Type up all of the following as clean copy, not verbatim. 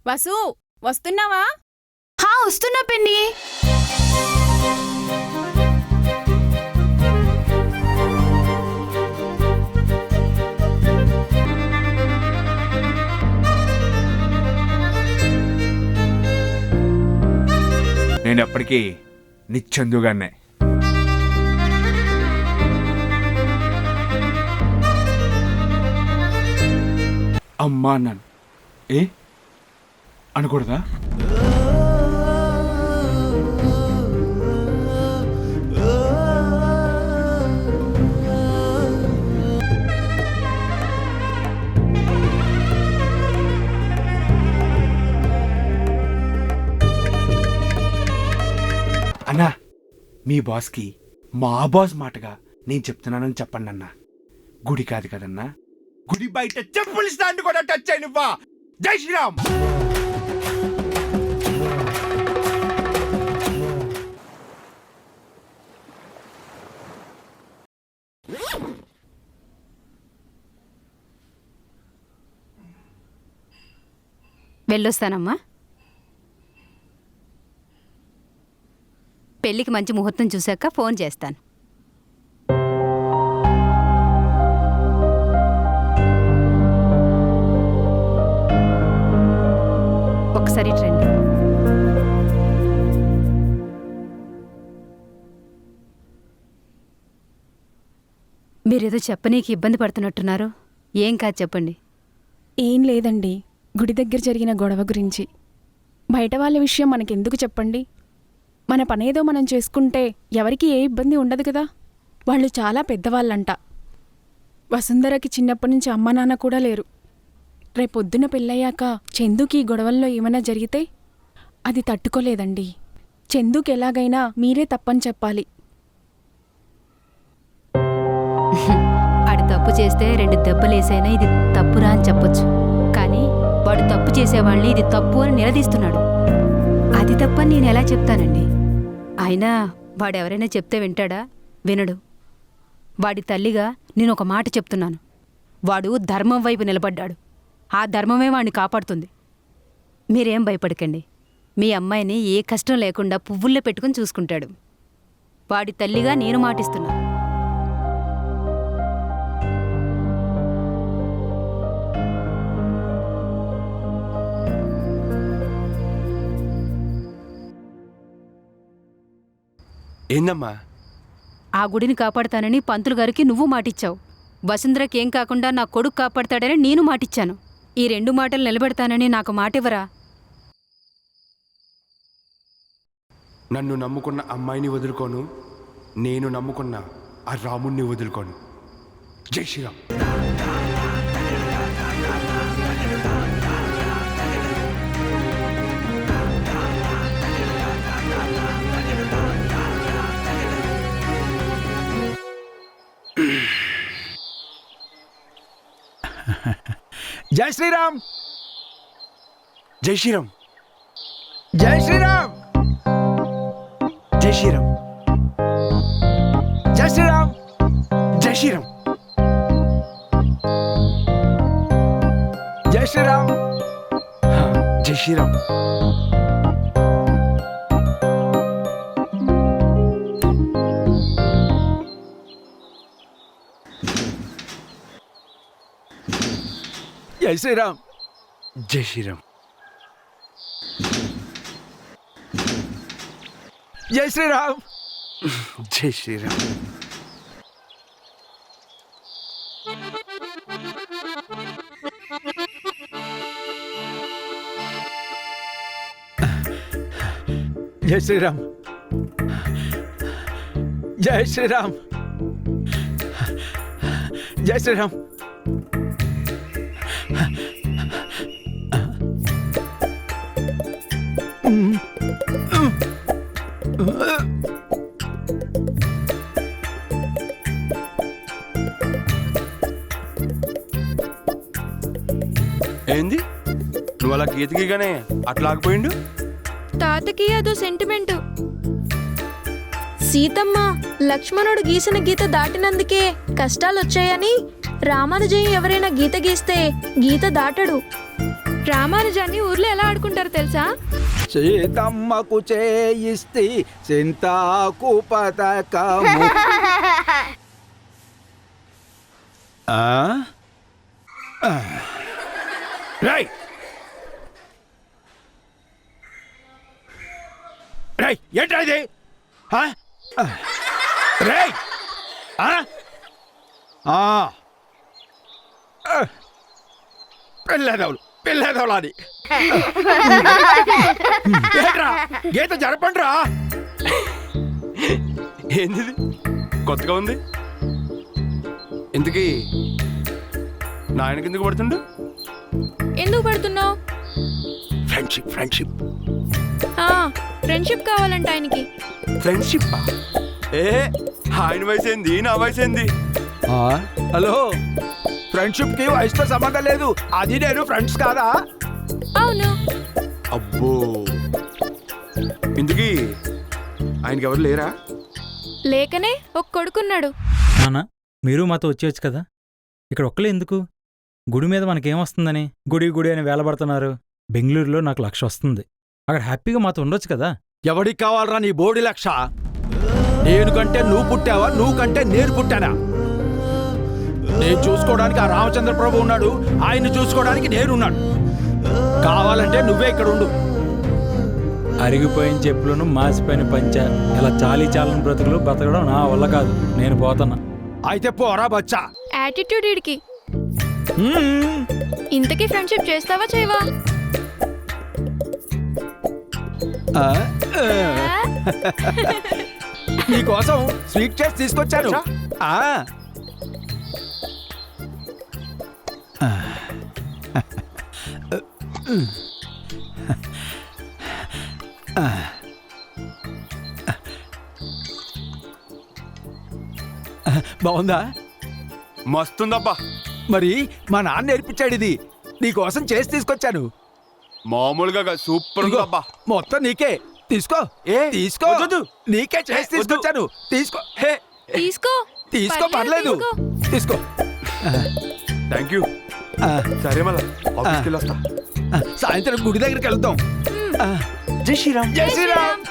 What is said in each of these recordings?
వసు, వస్తున్నావా? వస్తున్నా పిన్ని. నేను ఎప్పటికీ నిశ్చందుగానే. అమ్మా అన్నాను. అనకూడదా? అన్నా, మీ బాస్కి మా బాస్ మాటగా నేను చెప్తున్నానని చెప్పండి అన్నా. గుడి కాదు కదన్నా, గుడి బయట చెప్పులు స్టాండ్ కూడా టచ్ అయినవా. జై శ్రీరామ్. వెళ్ళొస్తానమ్మా. పెళ్ళికి మంచి ముహూర్తం చూశాక ఫోన్ చేస్తాను. ఒకసారి రండి. మీరేదో చెప్పనీకి ఇబ్బంది పడుతున్నట్టున్నారు. ఏం కాదు, చెప్పండి. ఏం లేదండి, గుడి దగ్గర జరిగిన గొడవ గురించి. బయట వాళ్ళ విషయం మనకెందుకు చెప్పండి? మన పనేదో మనం చేసుకుంటే ఎవరికీ ఏ ఇబ్బంది ఉండదు కదా. వాళ్ళు చాలా పెద్దవాళ్ళంట. వసుంధరకి చిన్నప్పటి నుంచి అమ్మ నాన్న కూడా లేరు. రేపొద్దున పెళ్ళయ్యాక చందుకి ఈ గొడవల్లో ఏమైనా జరిగితే అది తట్టుకోలేదండి. చందుకి ఎలాగైనా మీరే తప్పని చెప్పాలి. ఆడు తప్పు చేస్తే 2 దెబ్బలేసైనా ఇది తప్పురా అని చెప్పొచ్చు. కానీ వాడు తప్పు చేసేవాళ్ళని ఇది తప్పు అని నిలదీస్తున్నాడు. అది తప్పని నేను ఎలా చెప్తానండి? అయినా వాడెవరైనా చెప్తే వింటాడా? వినడు. వాడి తల్లిగా నేను ఒక మాట చెప్తున్నాను. వాడు ధర్మం వైపు నిలబడ్డాడు. ఆ ధర్మమే వాడిని కాపాడుతుంది. మీరేం భయపడకండి. మీ అమ్మాయిని ఏ కష్టం లేకుండా పువ్వుల్లో పెట్టుకుని చూసుకుంటాడు. వాడి తల్లిగా నేను మాటిస్తున్నా. ఏందమ్మా? ఆ గుడిని కాపాడతానని పంతులు గారికి నువ్వు మాటిచ్చావు. వసుంధరకి ఏం కాకుండా నా కొడుకు కాపాడతాడని నేను మాటిచ్చాను. ఈ 2 మాటలు నిలబెడతానని నాకు మాటివ్వరా? నన్ను నమ్ముకున్న అమ్మాయిని వదులుకోను, నేను నమ్ముకున్న ఆ రాముణ్ణి వదులుకోను. జై శ్రీరామ్. జై శ్రీరామ్. జై శ్రీరామ్. జై శ్రీరామ్. జై శ్రీరామ్. జై శ్రీరామ్. జై శ్రీరామ్. జై శ్రీరామ్. జై శ్రీరామ్. జై శ్రీరామ్. జై శ్రీరామ్. జై శ్రీరామ్. జై శ్రీరామ్. జై శ్రీరామ్. జై శ్రీరామ్. జై శ్రీరామ్. ఏంది నువ్వు అలా గీతగీగానే అట్లా ఆగిపోయిండు? తాతకి అదో సెంటిమెంటు. సీతమ్మ లక్ష్మణుడు గీసిన గీత దాటినందుకే కష్టాలొచ్చాయని రామానుజయ్య ఎవరైనా గీత గీస్తే గీత దాటడు. రామానుజాన్ని ఊర్లో ఎలా ఆడుకుంటారో తెలుసా? సీతమ్మకు చేయిస్తే చింతాకు పతకము. రేయ్ రేయ్ ఏంట్రా ఇది రేయ్ పెళ్ళేదవులు అని ఏంట్రా గీత జరపండ్రా. ఏంది కొత్తగా ఉంది? ఇంతకీ నాయనకి ఎందుకు పడుతుండు? ఎందుకు పడుతున్నావు? ఫ్రెండ్షిప్ ఫ్రెండ్షిప్ కావాలంట ఆయనకి. ఫ్రెండ్షిప్ ఆయన వయసు ఏంది, నా వయసు ఏంది? హలో, ఫ్రెండ్షిప్ కి వయసుతో సంబంధం లేదు. అది నేను ఫ్రెండ్స్ కాదా? అవును. అబ్బో, ఇందుకీ ఆయనకి ఎవరు లేరా? లేకనే ఒక కొడుకున్నాడు. నాన్న, మీరు మాతో వచ్చేయచ్చు కదా. ఇక్కడ ఒక్కలే ఎందుకు? గుడి మీద మనకేమొస్తుందని గుడి అని వేలబడుతున్నారు. బెంగళూరులో నాకు 1,00,000 వస్తుంది. అక్కడ హ్యాపీగా మాతో ఉండొచ్చు కదా. ఎవడికి కావాలరా నీ బోడి లక్ష? నేను కంటే నువ్వు పుట్టావా, నువ్వు కంటే నేను పుట్టానా? నేను చూసుకోవడానికి ఆ రామచంద్ర ప్రభు ఉన్నాడు, ఆయన్ని చూసుకోవడానికి నేనున్నాడు. కావాలంటే నువ్వే ఇక్కడ ఉండు. అరిగిపోయిన చెప్పులను మాసిపోయిన పంచ ఇలా చాలని బ్రతుకులు బతకడం నా వల్ల కాదు. నేను పోతున్నా. అయితే పోరా బచ్చా. యాటిట్యూడ్ ఈడికి. ఇంతకీ ఫ్రెండ్షిప్ చేస్తావా చేయవా? నీకోసం స్వీట్ చేసి తీసుకొచ్చాను. బాగుందా? మస్తుందబ్బా. మరి మా నాన్న నేర్పించాడు ఇది. నీకోసం చేసి తీసుకొచ్చాను. మామూలుగా సూపర్ అబ్బా. మొత్తం నీకే. తీసుకో. తీసుకో. నీకే చేసి తీసుకొచ్చాను. తీసుకో. తీసుకో. తీసుకో, పర్లేదు. తీసుకో. Thank you. సరే మళ్ళా ఆఫీస్కి వెళ్ళొస్తా. సాయంత్రం గుడి దగ్గరికి వెళ్తాం. జై శ్రీరామ్. జై శ్రీరామ్.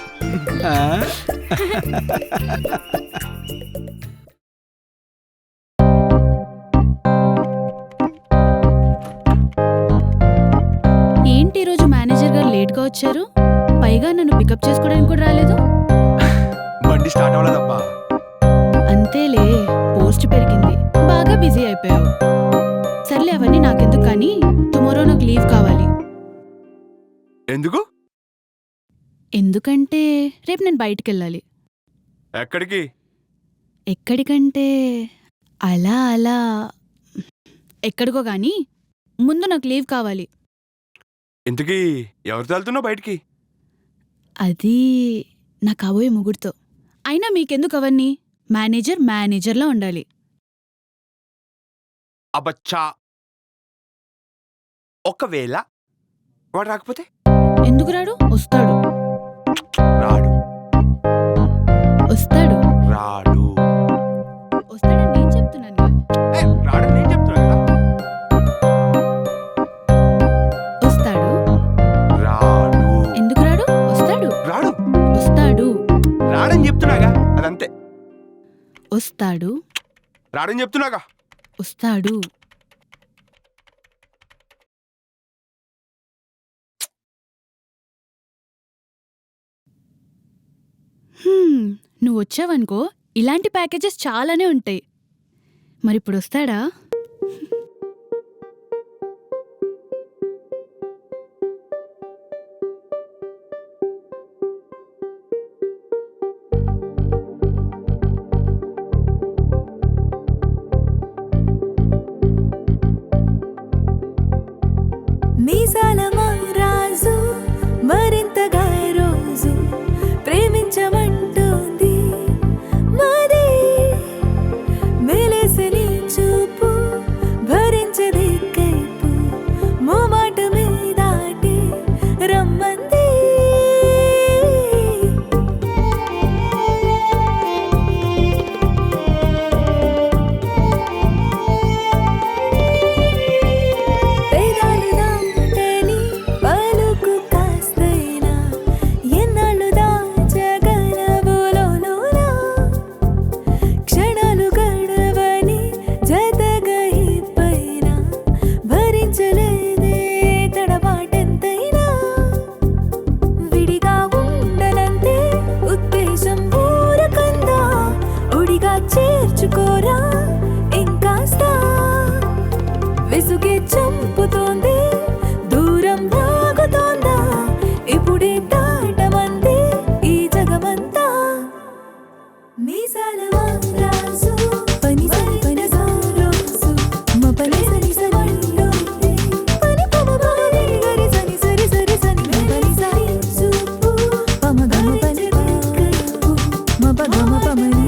ఏంటి ఈరోజు మేనేజర్ గారు లేట్గా వచ్చారు? పైగా నన్ను పికప్ చేసుకోవడానికి కూడా రాలేదు. బండి స్టార్ట్ అవ్వలేదబ్బా. అంతేలే, పోస్ట్ పెరిగింది, బాగా బిజీ అయిపోయావు. సర్లే, అవన్నీ నాకెందుకు, కానీ టుమారో నాకు లీవ్ కావాలి. ఎందుకు? ఎందుకంటే రేపు నేను బయటికి వెళ్ళాలి. ఎక్కడికి? ఎక్కడికంటే అలా ఎక్కడికో కానీ ముందు నాకు లీవ్ కావాలి. ఇంతకీ ఎవరితో వెళ్తున్నావు బయటికి? అది నా కాబోయే ముగ్గురితో. అయినా మీకెందుకు అవన్నీ? మేనేజర్లా ఉండాలి. అబ్బచ్చా, ఒకవేళ వాడు రాకపోతే? ఎందుకు రాడు? వస్తాడు. రాడు. వస్తాడు. రాడు. వస్తాడని నేను చెప్తున్నాను. రాడని నేను చెప్తున్నా కదా. వస్తాడు. రాడు. ఎందుకు రాడు? వస్తాడు. రాడు. వస్తాడు. రాడని చెప్తున్నాగా, అదంతే. వస్తాడు. రాడని చెప్తున్నాగా. వస్తాడు. నువ్వు వచ్చావనుకో, ఇలాంటి ప్యాకేజెస్ చాలానే ఉంటాయి. మరిప్పుడు వస్తాడా? మీసాలమా రాజు మరింతగా రోజు ప్రేమించమంటుంది. మరే మెలసని చూపు చంపుతోంది దూరం లాగుతోందా ఇప్పుడే దాటమంది ఈ జగమంతా మీసాల రాజు పని సరి పని రోజు మా పని సరి సరి పని పమ పని గరి సరి సరి సరి సని పని సరి చూపు పమ గమ పని మా పగమ పమని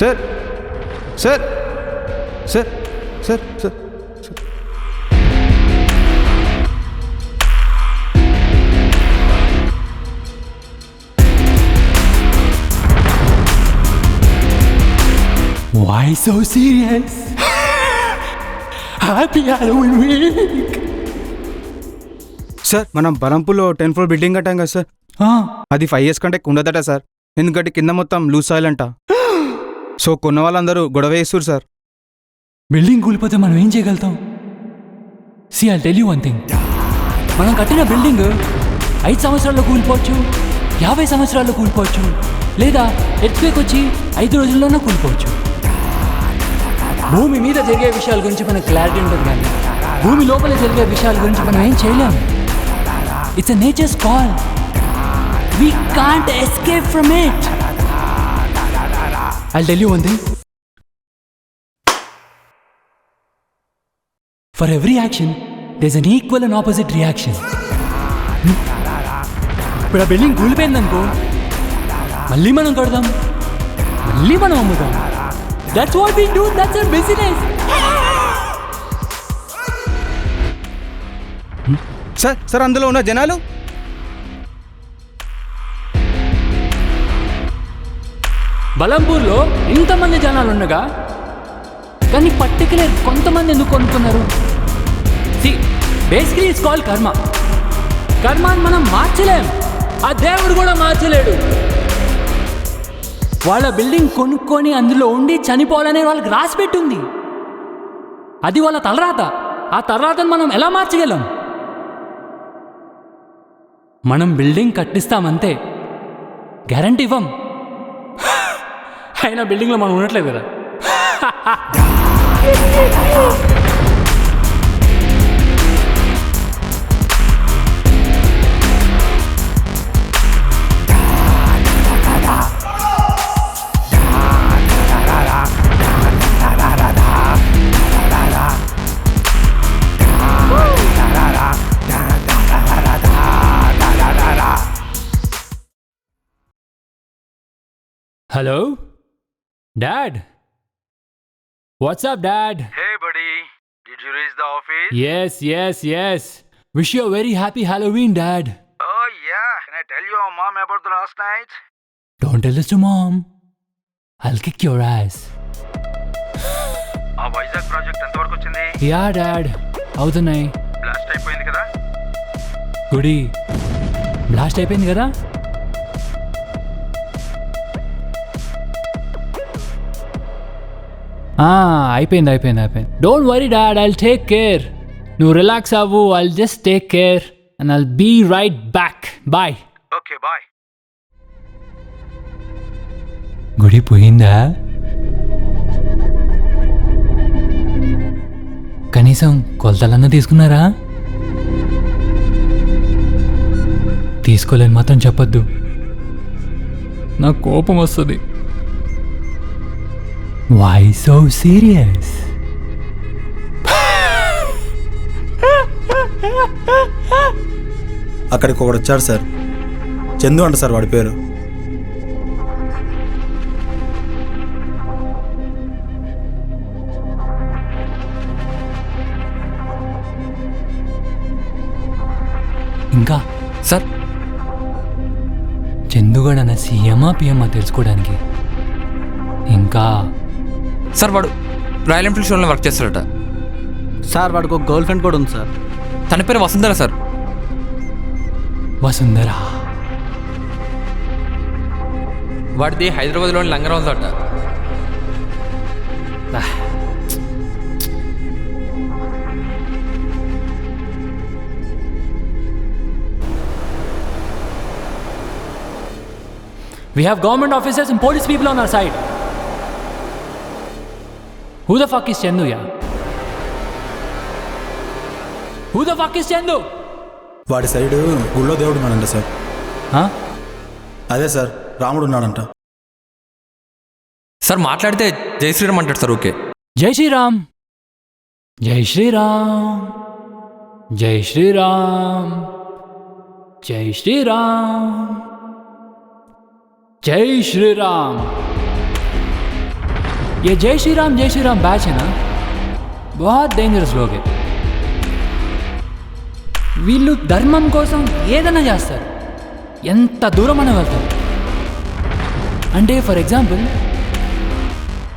sir sir sir sir sir Why so serious? Happy Halloween week! Sir మనం బలంపూర్లో 10th ఫ్లోర్ బిల్డింగ్ కట్టాం కదా సార్, అది 5 years కంటే ఎక్కువ ఉండదట సార్. ఎందుకంటే కింద మొత్తం లూజ్ సాయిల్ అంట. సో కొన్న వాళ్ళందరూ గొడవ వేస్తారు సార్. బిల్డింగ్ కూలిపోతే మనం ఏం చేయగలుగుతాం? See I tell you one thing, మనం కట్టిన బిల్డింగ్ 5 సంవత్సరాల్లో కూలిపోవచ్చు, 50 సంవత్సరాల్లో కూలిపోవచ్చు, లేదా ఎర్త్క్వేక్ వచ్చి 5 రోజుల్లోనే కూలిపోవచ్చు. భూమి మీద జరిగే విషయాల గురించి మనకు క్లారిటీ ఉంటుంది, కానీ భూమి లోపల జరిగే విషయాల గురించి మనం ఏం చేయలేము. It's a nature's call, we can't escape from it. I tell you one thing, for every action there's an equal and opposite reaction. ఇప్పుడు ఆ బిల్డింగ్ కూలిపోయిందనుకో, మళ్ళీ మనం కడదాం, మళ్ళీ మనం అమ్ముదాం. That's what we do, that's our business. Sir sir అందులో ఉన్న జనాలు బలంపూర్లో ఇంతమంది జనాలు ఉండగా కానీ పర్టికులర్ కొంతమంది ఎందుకు కొనుక్కున్నారు? బేసికలీ ఇట్స్ కాల్డ్ కర్మ. కర్మాన్ని మనం మార్చలేం, ఆ దేవుడు కూడా మార్చలేడు. వాళ్ళ బిల్డింగ్ కొనుక్కొని అందులో ఉండి చనిపోవాలనే వాళ్ళకి రాసి పెట్టుంది. అది వాళ్ళ తలరాత. ఆ తలరాతను మనం ఎలా మార్చగలం? మనం బిల్డింగ్ కట్టిస్తామంతే, గ్యారంటీ ఇవ్వం. అయినా బిల్డింగ్లో మనం ఉండట్లేదు కదా. Hello? Dad? What's up, Dad? Hey buddy, did you reach the office? Yes. Wish you a very happy Halloween, Dad. Oh yeah, can I tell your mom about the last night? Don't tell this to Mom. I'll kick your ass. ఆ Vizag project ఎంతవరకు వచ్చింది? Yeah, Dad. అవుతున్నాయి. Blast అయిపోయింది కదా? గుడి blast అయిపోయింది కదా? అయిపోయింది. Don't worry dad, I'll take care. నువ్వు రిలాక్స్ అవ్వు, I'll just take care and I'll be right back. Bye. Okay bye. గుడి పోయిందా? కనీసం కొలతలన్నా తీసుకున్నారా? తీసుకోలేని మాత్రం చెప్పొద్దు, నాకు కోపం వస్తుంది. Why so serious? అక్కడికి ఒకడు వచ్చాడు సార్, చందు అంట సార్ వాడి పేరు. ఇంకా సార్ చందుగడ అన్న సీఎమా పిఎమ్మా తెలుసుకోవడానికి ఇంకా సార్ వాడు రాయల్ ఎన్ఫీల్డ్ షోలో వర్క్ చేస్తాడట సార్ వాడికి ఒక గర్ల్ ఫ్రెండ్ కూడా ఉంది సార్. తన పేరు వసుంధర సార్. వసుంధరా? వాడిది హైదరాబాద్లోని లంగరౌజ్ అట. We have government officers and police people on our side. Who the fuck is Chandu, yeah? Who the fuck is Chandu? వాడి సైడు గుళ్ళో దేవుడు ఉన్నాడంట సార్. Huh? అదే సార్, రాముడు ఉన్నాడంట. సార్ మాట్లాడితే జై శ్రీరామ్ అంటాడు సార్. ఓకే. జై శ్రీరామ్, జై శ్రీరామ్, జై శ్రీరామ్, జై శ్రీరామ్, जय श्री राम. ये जय श्री राम बैच है ना, बहुत डेंजरस लोग हैं. వీళ్ళు ధర్మం కోసం ఏదైనా చేస్తారు, ఎంత దూరం అని వెళ్తారు. అంటే ఫర్ ఎగ్జాంపుల్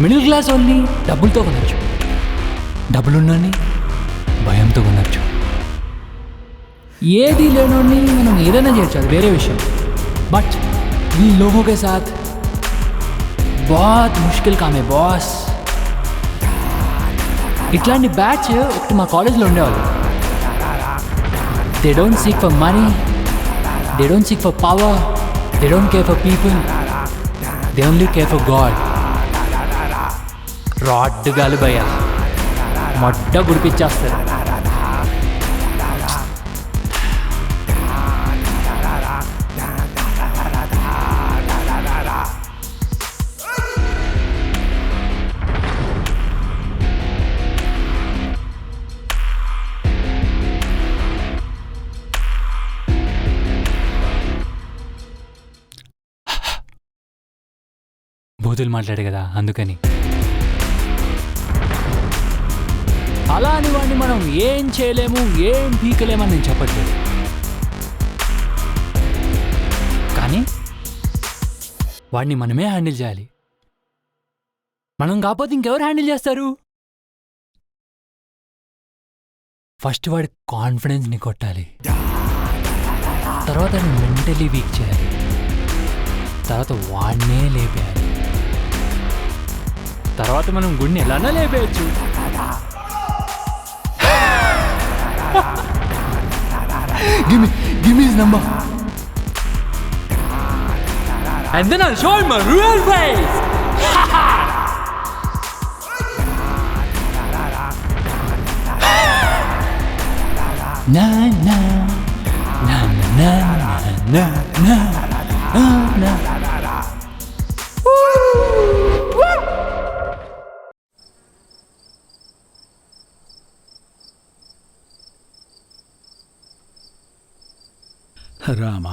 మిడిల్ క్లాస్ వాళ్ళని డబ్బులతో కొనచ్చు, డబ్బులున్నని భయంతో కొనచ్చు. ఏది లేనోని మనం ఏదైనా చేయొచ్చు, అది వేరే విషయం. బట్ इन लोगों के साथ बहुत मुश्किल काम है बॉस. ఇట్లాంటి బ్యాచ్ ఒకటి మా కాలేజ్లో ఉండేవాళ్ళు. They don't seek for money, they don't seek for power, they don't care for people, they only care for God. Rod గాలి భయ మొట్ట గుడిపిచ్చేస్తారు. బూతులు మాట్లాడే కదా అందుకని. అలా అని వాడిని మనం ఏం చేయలేము, ఏం పీకలేమని నేను చెప్పట్లేదు. కానీ వాడిని మనమే హ్యాండిల్ చేయాలి. మనం కాకపోతే ఇంకెవరు హ్యాండిల్ చేస్తారు? ఫస్ట్ వాడి కాన్ఫిడెన్స్ని కొట్టాలి, తర్వాత మెంటలీ వీక్ చేయాలి, తర్వాత వాడినే లేపేయాలి, తర్వాత మనం గుడిని ఎలానా లేపేయచ్చు. Give me his number. And then I'll show him my real face. Na na na na na na na na. Rama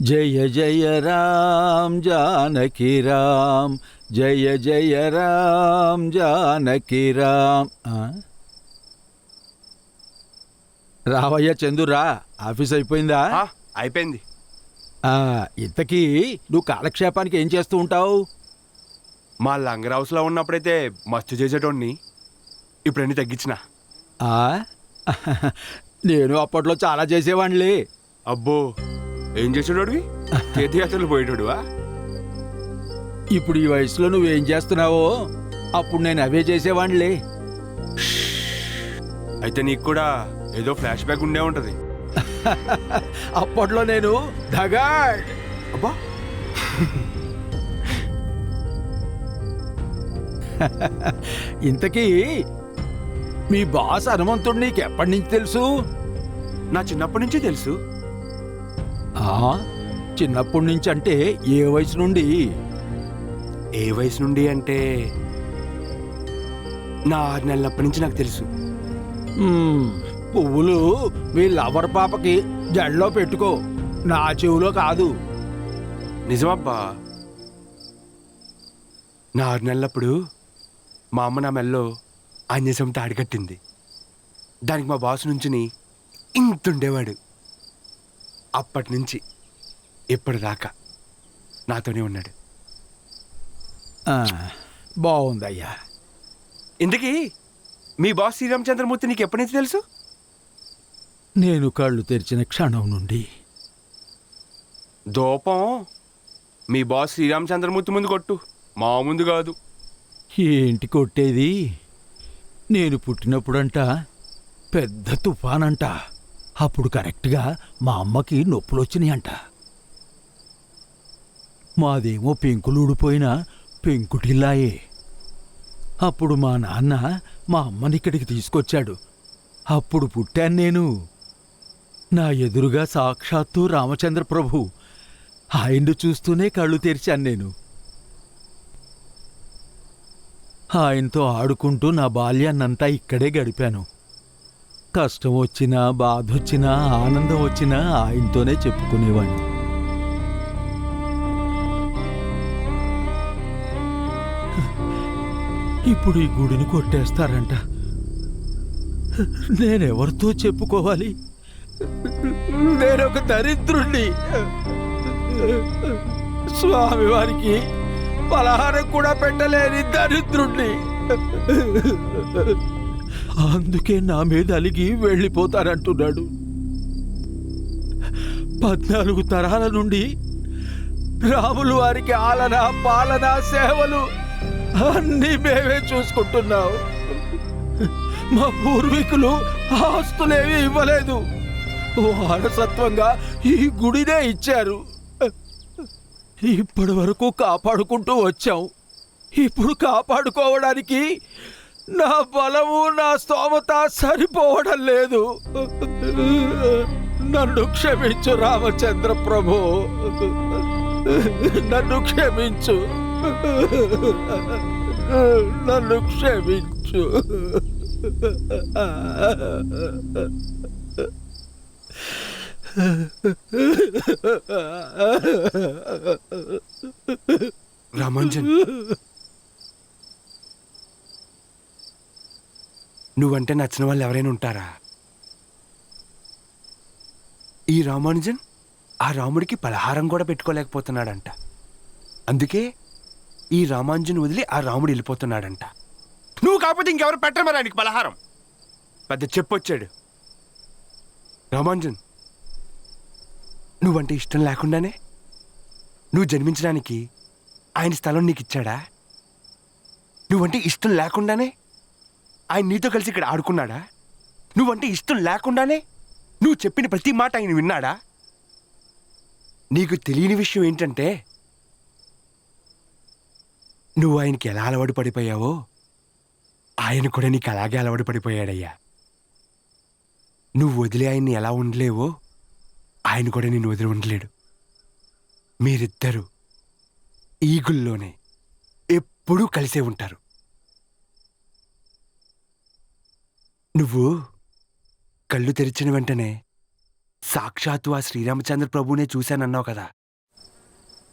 జయ జయ రామ్ జానకి రామ్, జయ జయ రామ్ జానకి రామ్. రావయ్య చందురా, ఆఫీస్ అయిపోయిందా? అయిపోయింది. ఇంతకీ నువ్వు కాలక్షేపానికి ఏం చేస్తూ ఉంటావు? మా లంగర్ హౌస్లో ఉన్నప్పుడైతే మస్తు చేసేటోడిని, ఇప్పుడు అన్ని తగ్గించిన. నేను అప్పట్లో చాలా చేసేవాడిని. అబ్బో, ఏం చేసేటోడివి? చేతి యాత్రలు పోయేటోడువా? ఇప్పుడు ఈ వయసులో నువ్వేం చేస్తున్నావో అప్పుడు నేను అవే చేసేవాణ్ణిలే. అయితే నీకు కూడా ఏదో ఫ్లాష్ బ్యాక్ ఉండే ఉంటది. అప్పట్లో నేను దగాడ్. అబ్బా, ఇంతకీ మీ బాస్ హనుమంతుడు నీకు ఎప్పటి నుంచి తెలుసు? నా చిన్నప్పటి నుంచి తెలుసు. ఆ, చిన్నప్పటి నుంచి అంటే ఏ వయసు నుండి? ఏ వయసు నుండి అంటే నా 6 నెలలప్పటి నుంచి నాకు తెలుసు. పువ్వులు మీ లవర్ పాపకి జడలో పెట్టుకో, నా చెవులో కాదు. నిజమబ్బా. నా 6 నెలలప్పుడు మా అమ్మ నా మెల్లో ఆంజనేయం తాడి కట్టింది. దానికి మా బాసు నుంచుని ఇంతుండేవాడు. అప్పటి నుంచి ఇప్పటిదాకా నాతోనే ఉన్నాడు. ఆ, బాగుందయ్యా. ఇంతకీ మీ బాస్ శ్రీరామచంద్రమూర్తి నీకు ఎప్పటి నుంచి తెలుసు? నేను కళ్ళు తెరిచిన క్షణం నుండి. దూపం మీ బాస్ శ్రీరామచంద్రమూర్తి ముందు కొట్టు, మా ముందు కాదు. ఏంటి కొట్టేది? నేను పుట్టినప్పుడంట పెద్ద తుఫానంట. అప్పుడు కరెక్ట్గా మా అమ్మకి నొప్పులొచ్చినాయంట. మాదేమో పెంకులూడిపోయిన పెంకుటిల్లాయే. అప్పుడు మా నాన్న మా అమ్మని ఇక్కడికి తీసుకొచ్చాడు. అప్పుడు పుట్టాను నేను. నా ఎదురుగా సాక్షాత్తు రామచంద్ర ప్రభు. ఆయన్ను చూస్తూనే కళ్ళు తెరిచాను నేను. ఆయనతో ఆడుకుంటూ నా బాల్యాన్నంతా ఇక్కడే గడిపాను. కష్టం వచ్చినా, బాధ వచ్చినా, ఆనందం వచ్చినా ఆయనతోనే చెప్పుకునేవాడిని. ఇప్పుడు ఈ గుడిని కొట్టేస్తారంట. నేనెవరితో చెప్పుకోవాలి? నేనొక దరిద్రుణ్ణి. స్వామివారికి పలహారం కూడా పెట్టలేని దరిద్రుణ్ణి. అందుకే నా మీద అలిగి వెళ్ళిపోతారంటున్నాడు. 14 తరాల నుండి రాములు వారికి ఆలన, పాలన, సేవలు అన్నీ మేమే చూసుకుంటున్నాం. మా పూర్వీకులు ఆస్తులేవి ఇవ్వలేదు, వారసత్వంగా ఈ గుడినే ఇచ్చారు. ఇప్పటి వరకు కాపాడుకుంటూ వచ్చాం. ఇప్పుడు కాపాడుకోవడానికి నా బలము, నా స్తోమత సరిపోవడం లేదు. నన్ను క్షమించు రామచంద్ర ప్రభు, నన్ను క్షమించు, నన్ను క్షమించు. రామాంజన్, నువ్వంటే నచ్చిన వాళ్ళు ఎవరైనా ఉంటారా? ఈ రామానుజన్ ఆ రాముడికి పలహారం కూడా పెట్టుకోలేకపోతున్నాడంట. అందుకే ఈ రామానుజన్ వదిలి ఆ రాముడు వెళ్ళిపోతున్నాడంట. నువ్వు కాకపోతే ఇంకెవరు పెట్టరు మరి ఆయనకి పలహారం. పెద్ద చెప్పొచ్చాడు. రామానుజన్, నువ్వంటే ఇష్టం లేకుండానే నువ్వు జన్మించడానికి ఆయన స్థలం నీకు ఇచ్చాడా? నువ్వంటే ఇష్టం లేకుండానే ఆయన నీతో కలిసి ఇక్కడ ఆడుకున్నాడా? నువ్వంటే ఇష్టం లేకుండానే నువ్వు చెప్పిన ప్రతి మాట ఆయన విన్నాడా? నీకు తెలియని విషయం ఏంటంటే, నువ్వు ఆయనకి ఎలా అలవాటు పడిపోయావో ఆయన కూడా నీకు అలాగే అలవాటు పడిపోయాడయ్యా. నువ్వు వదిలే ఆయన్ని ఎలా ఉండలేవో ఆయన కూడా నిన్ను వదిలి ఉండలేడు. మీరిద్దరూ ఈ గుళ్ళోనే ఎప్పుడూ కలిసే ఉంటారు. నువ్వు కళ్ళు తెరిచిన వెంటనే సాక్షాత్తు ఆ శ్రీరామచంద్ర ప్రభువునే చూశానన్నావు కదా.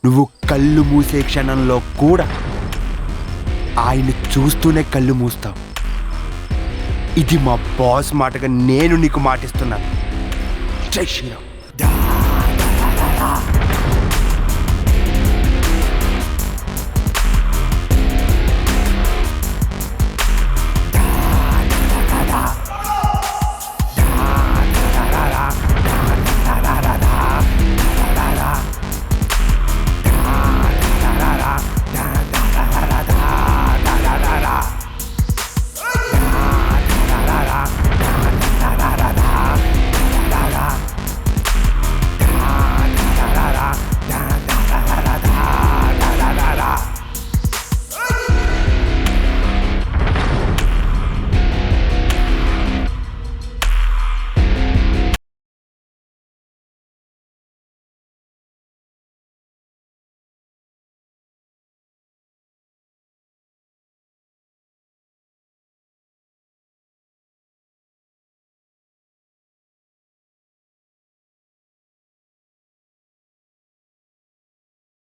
నువ్వు కళ్ళు మూసే క్షణంలో కూడా ఆయన చూస్తూనే కళ్ళు మూస్తావు. ఇది మా బాస్ మాటగా నేను నీకు మాటిస్తున్నాను. జై శ్రీరామ్.